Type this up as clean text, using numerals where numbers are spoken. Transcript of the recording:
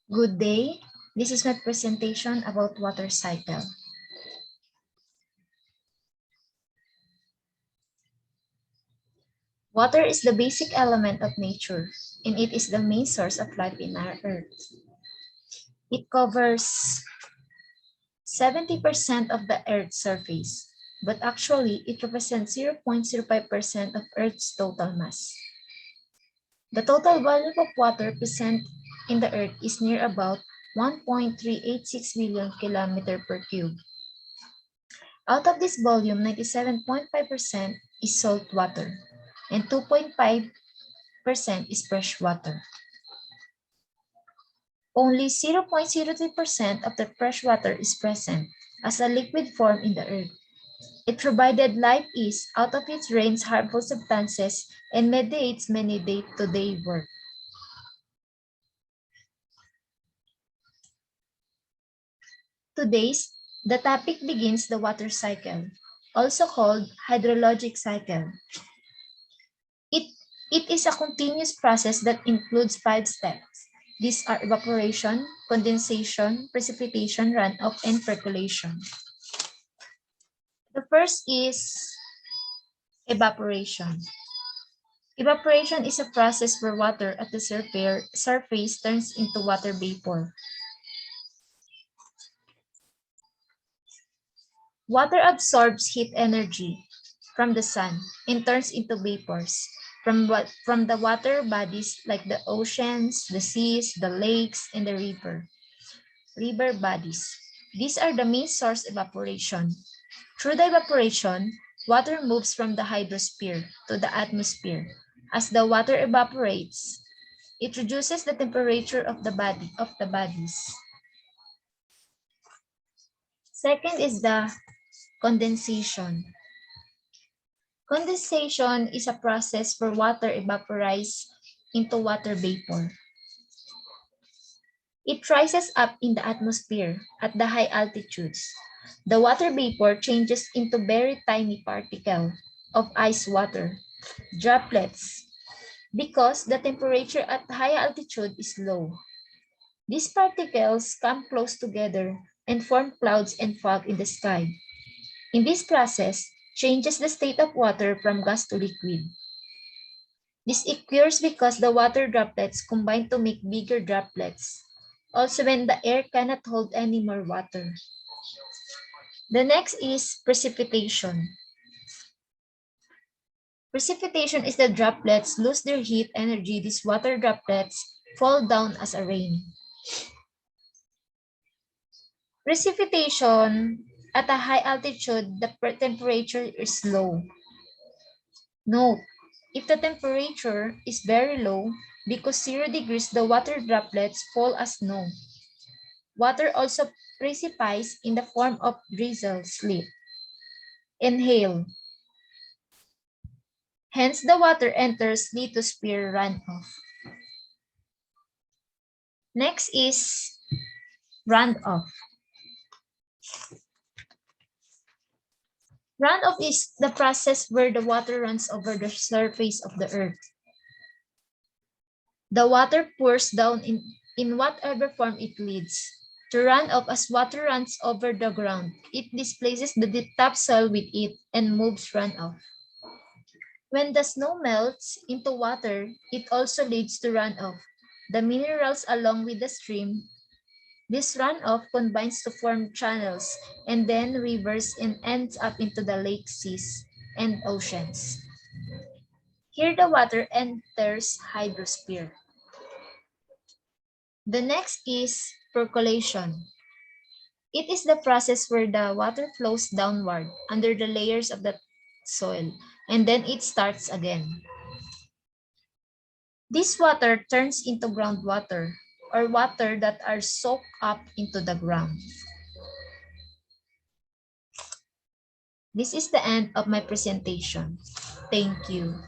Good day. This is my presentation about water cycle. Water is the basic element of nature, and it is the main source of life in our Earth. It covers 70% of the Earth's surface, but actually it represents 0.05% of Earth's total mass. The total volume of water present in the Earth is near about 1.386 billion kilometer per cube. Out of this volume, 97.5% is salt water and 2.5% is fresh water. Only 0.03% of the fresh water is present as a liquid form in the earth. It provided life is out of its drains harmful substances and mediates many day-to-day work. The topic begins the water cycle, also called hydrologic cycle. It is a continuous process that includes 5 steps. These are evaporation, condensation, precipitation, runoff, and percolation. The first is evaporation. Evaporation is a process where water at the surface turns into water vapor. Water absorbs heat energy from the sun and turns into vapors from the water bodies like the oceans, the seas, the lakes, and the river bodies. These are the main source of evaporation. Through the evaporation, water moves from the hydrosphere to the atmosphere. As the water evaporates, it reduces the temperature of the bodies. Second is the condensation. Condensation is a process where water evaporates into water vapor. It rises up in the atmosphere at the high altitudes. The water vapor changes into very tiny particles of ice water, droplets, because the temperature at high altitude is low. These particles come close together and form clouds and fog in the sky. In this process, changes the state of water from gas to liquid. This occurs because the water droplets combine to make bigger droplets, also when the air cannot hold any more water. The next is precipitation. Precipitation is the droplets lose their heat energy. These water droplets fall down as a rain. Precipitation at a high altitude, the temperature is low. Note, if the temperature is very low, because 0 degrees, the water droplets fall as snow. Water also precipitates in the form of drizzle, sleet, and hail. Hence, the water enters lithosphere runoff. Next is runoff. Runoff is the process where the water runs over the surface of the earth. The water pours down in whatever form it leads. To run off as water runs over the ground, it displaces the topsoil with it and moves runoff. When the snow melts into water, it also leads to runoff. The minerals along with the stream, this runoff combines to form channels and then rivers and ends up into the lakes, seas, and oceans. Here the water enters hydrosphere. The next is percolation. It is the process where the water flows downward under the layers of the soil and then it starts again. This water turns into groundwater or water that are soaked up into the ground. This is the end of my presentation. Thank you.